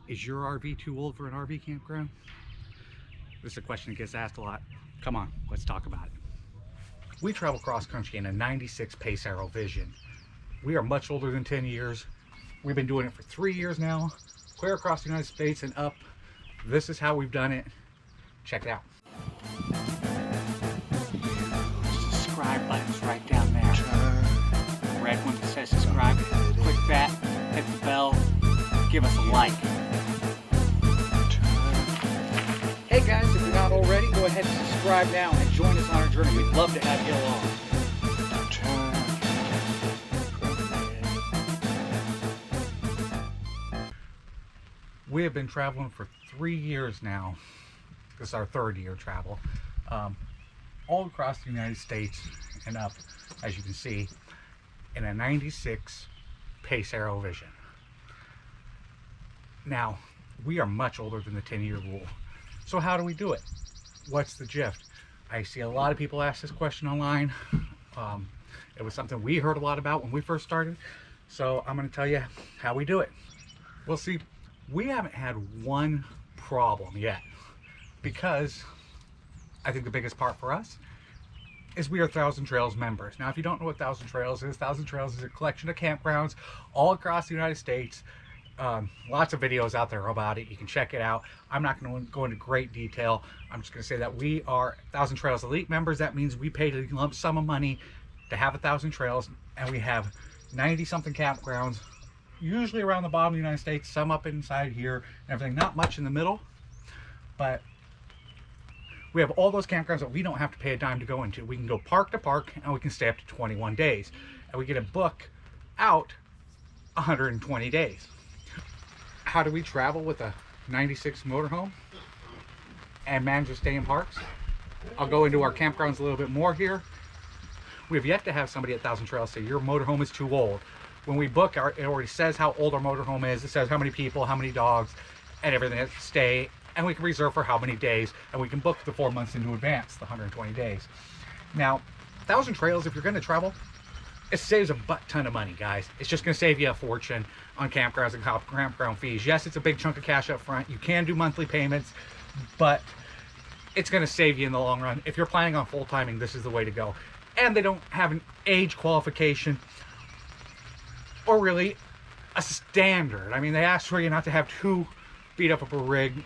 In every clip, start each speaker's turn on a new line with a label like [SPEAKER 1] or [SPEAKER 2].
[SPEAKER 1] Is your RV too old for an RV campground? This is a question that gets asked a lot. Come on, let's talk about it. We travel cross country in a 96 Pace Aero Vision. We are much older than 10 years. We've been doing it for 3 years now, clear across the United States and up. This is how we've done it. Check it out. Subscribe button's right down there. The red one that says subscribe. Click that, hit the bell, give us a like. Hey guys, if you're not already, go ahead and subscribe now and join us on our journey. We'd love to have you along. We have been traveling for 3 years now. This is our third year travel. All across the United States and up, as you can see, in a 96 Pace Aero Vision. Now, we are much older than the 10-year rule. So how do we do it? What's the gist? I see a lot of people ask this question online. It was something we heard a lot about when we first started. So I'm going to tell you how we do it. Well, see, we haven't had one problem yet, because I think the biggest part for us is we are Thousand Trails members. Now, if you don't know what Thousand Trails is, Thousand Trails is a collection of campgrounds all across the United States. Lots of videos out there about it. You can check it out. I'm not going to go into great detail. I'm just going to say that we are Thousand Trails Elite members. That means we paid a lump sum of money to have 1,000 trails, and we have 90-something campgrounds, usually around the bottom of the United States, some up inside here and everything. Not much in the middle, but we have all those campgrounds that we don't have to pay a dime to go into. We can go park to park, and we can stay up to 21 days. And we get a book out 120 days. How do we travel with a 96 motorhome and manage to stay in parks? I'll go into our campgrounds a little bit more here. We have yet to have somebody at Thousand Trails say your motorhome is too old. When we book, it already says how old our motorhome is. It says how many people, how many dogs, and everything that stay. And we can reserve for how many days, and we can book the 4 months into advance, the 120 days. Now, Thousand Trails, if you're going to travel, it saves a butt ton of money, guys. It's just going to save you a fortune on campgrounds and campground fees. Yes, it's a big chunk of cash up front. You can do monthly payments, but it's going to save you in the long run. If you're planning on full timing, this is the way to go. And they don't have an age qualification or really a standard. I mean, they ask for you not to have too beat up of a rig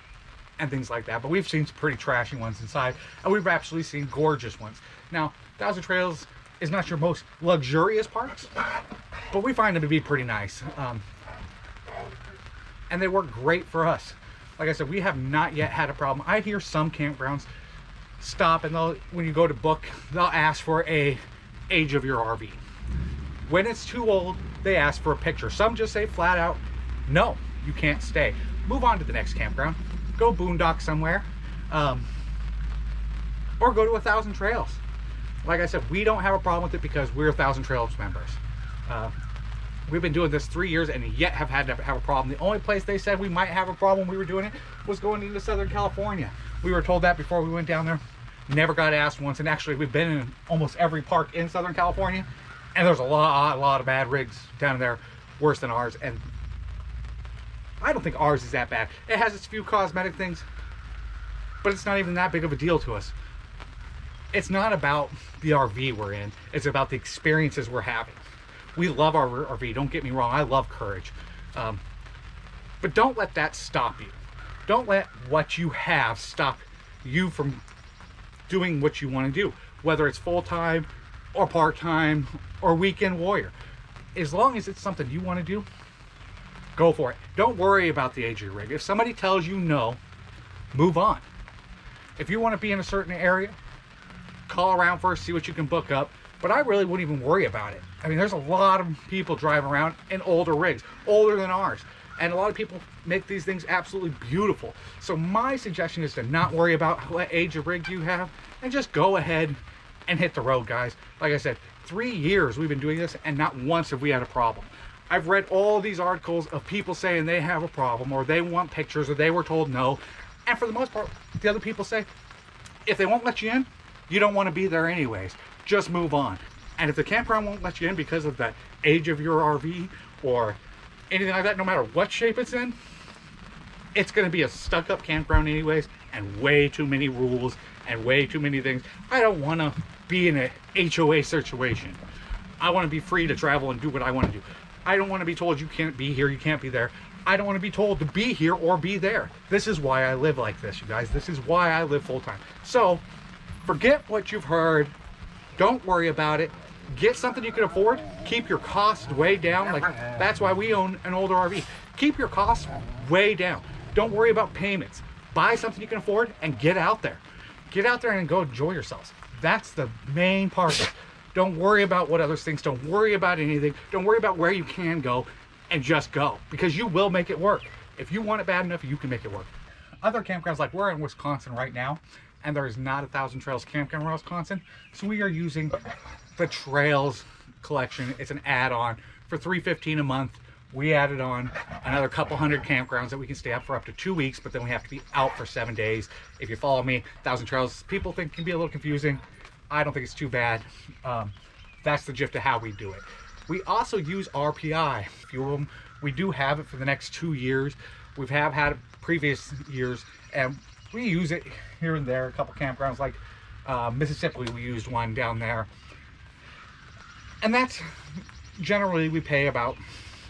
[SPEAKER 1] and things like that, but we've seen some pretty trashy ones inside, and we've actually seen gorgeous ones. Now, Thousand Trails is not your most luxurious parks, but we find them to be pretty nice. And they work great for us. Like I said, we have not yet had a problem. I hear some campgrounds stop, and when you go to book, they'll ask for a age of your RV. When it's too old, they ask for a picture. Some just say flat out, no, you can't stay. Move on to the next campground. Go boondock somewhere, or go to 1,000 Trails. Like I said, we don't have a problem with it because we're 1,000 Trails members. We've been doing this 3 years and yet have had to have a problem. The only place they said we might have a problem when we were doing it was going into Southern California. We were told that before we went down there. Never got asked once, and actually we've been in almost every park in Southern California, and there's a lot of bad rigs down there, worse than ours. And I don't think ours is that bad. It has its few cosmetic things, but it's not even that big of a deal to us. It's not about the RV we're in. It's about the experiences we're having. We love our RV. Don't get me wrong. I love Courage. But don't let that stop you. Don't let what you have stop you from doing what you want to do, whether it's full-time or part-time or weekend warrior. As long as it's something you want to do, go for it. Don't worry about the age of your rig. If somebody tells you no, move on. If you want to be in a certain area, call around first, see what you can book up. But I really wouldn't even worry about it. I mean, there's a lot of people driving around in older rigs, older than ours. And a lot of people make these things absolutely beautiful. So my suggestion is to not worry about what age of rig you have and just go ahead and hit the road, guys. Like I said, 3 years we've been doing this and not once have we had a problem. I've read all these articles of people saying they have a problem or they want pictures or they were told no. And for the most part, the other people say, if they won't let you in, you don't want to be there anyways. Just move on. And if the campground won't let you in because of the age of your RV or anything like that, no matter what shape it's in, it's going to be a stuck-up campground anyways, and way too many rules and way too many things. I don't want to be in a HOA situation. I want to be free to travel and do what I want to do. I don't want to be told you can't be here, you can't be there. I don't want to be told to be here or be there. This is why I live like this, you guys. This is why I live full-time. So forget what you've heard. Don't worry about it. Get something you can afford. Keep your costs way down. Like, that's why we own an older RV. Keep your costs way down. Don't worry about payments. Buy something you can afford and get out there. Get out there and go enjoy yourselves. That's the main part of it. Don't worry about what others think. Don't worry about anything. Don't worry about where you can go, and just go, because you will make it work. If you want it bad enough, you can make it work. Other campgrounds, like we're in Wisconsin right now, and there is not a Thousand Trails campground in Wisconsin, so we are using the Trails collection. It's an add-on for $3.15 a month. We added on another couple hundred campgrounds that we can stay up for up to 2 weeks, but then we have to be out for 7 days. If you follow me, Thousand Trails, people think can be a little confusing. I don't think it's too bad. That's the gist of how we do it. We also use RPI fuel. We do have it for the next 2 years. We have had it previous years, and we use it here and there. A couple campgrounds, like Mississippi, we used one down there. And that's generally, we pay about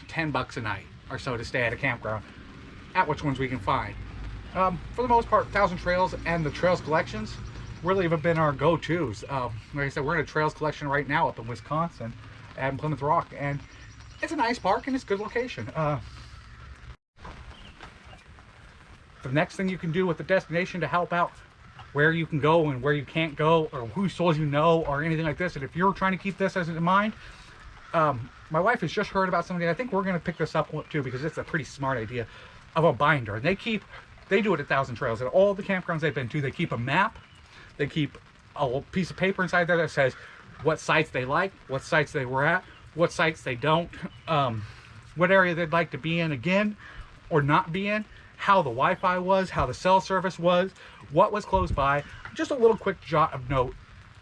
[SPEAKER 1] $10 a night or so to stay at a campground, at which ones we can find. For the most part, Thousand Trails and the Trails collections really have been our go-tos. Like I said, we're in a Trails collection right now up in Wisconsin at Plymouth Rock, and it's a nice park and it's a good location. The next thing you can do with the destination to help out where you can go and where you can't go, or who stores you know, or anything like this, and if you're trying to keep this as in mind, my wife has just heard about something. I think we're going to pick this up too, because it's a pretty smart idea, of a binder. And they do it at Thousand Trails. At all the campgrounds they've been to, they keep a map. They keep a little piece of paper inside there that says what sites they like, what sites they were at, what sites they don't, what area they'd like to be in again or not be in, how the Wi-Fi was, how the cell service was, what was close by. Just a little quick jot of note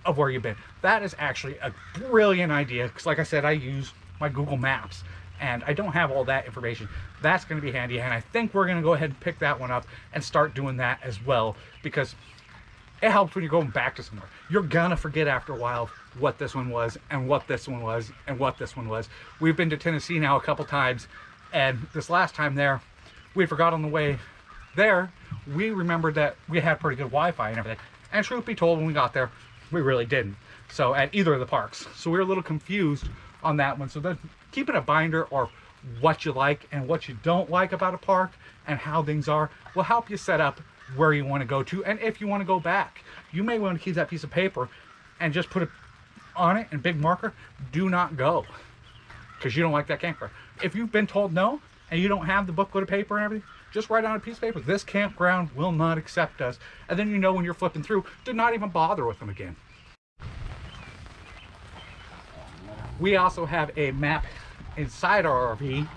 [SPEAKER 1] of where you've been. That is actually a brilliant idea, because like I said, I use my Google Maps and I don't have all that information. That's going to be handy, and I think we're going to go ahead and pick that one up and start doing that as well, because it helps when you're going back to somewhere. You're gonna forget after a while what this one was and what this one was and what this one was. We've been to Tennessee now a couple times, and this last time there, we forgot on the way there. We remembered that we had pretty good Wi-Fi and everything. And truth be told, when we got there, we really didn't. So at either of the parks. So we were a little confused on that one. So then keeping a binder or what you like and what you don't like about a park and how things are will help you set up where you want to go to, and if you want to go back. You may want to keep that piece of paper and just put it on it in big marker, do not go, because you don't like that campground. If you've been told no and you don't have the booklet of paper and everything, just write on a piece of paper, this campground will not accept us, and then you know when you're flipping through to not even bother with them again. We also have a map inside our RV,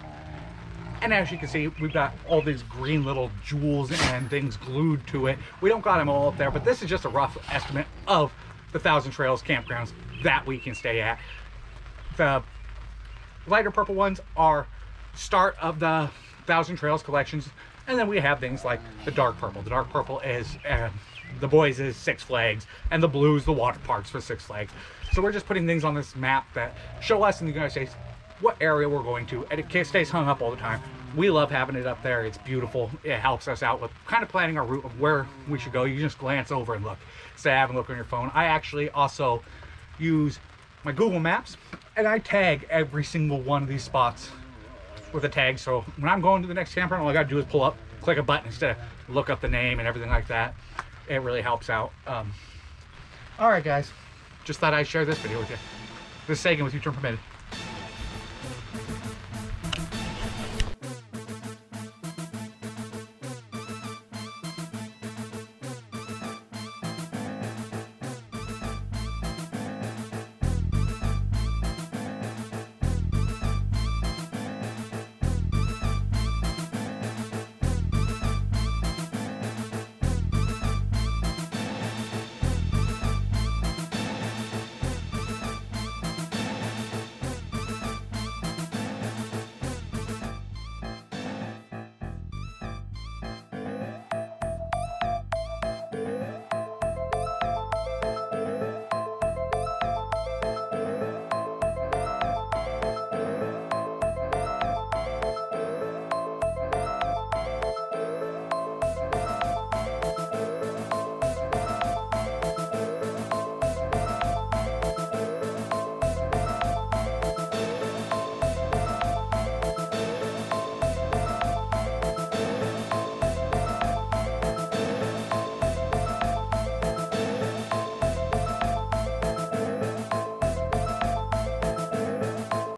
[SPEAKER 1] and as you can see, we've got all these green little jewels and things glued to it. We don't got them all up there, but this is just a rough estimate of the Thousand Trails campgrounds that we can stay at. The lighter purple ones are start of the Thousand Trails collections, and then we have things like the dark purple. The dark purple is the boys is Six Flags, and the blue is the water parks for Six Flags. So we're just putting things on this map that show us in the United States what area we're going to, and it stays hung up all the time. We love having it up there. It's beautiful. It helps us out with kind of planning our route of where we should go. You just glance over and look, instead of having a look on your phone. I actually also use my Google Maps, and I tag every single one of these spots with a tag. So when I'm going to the next campground, all I gotta do is pull up, click a button instead of look up the name and everything like that. It really helps out. All right, guys, just thought I'd share this video with you. This is Sagan with U-Turn Permitted.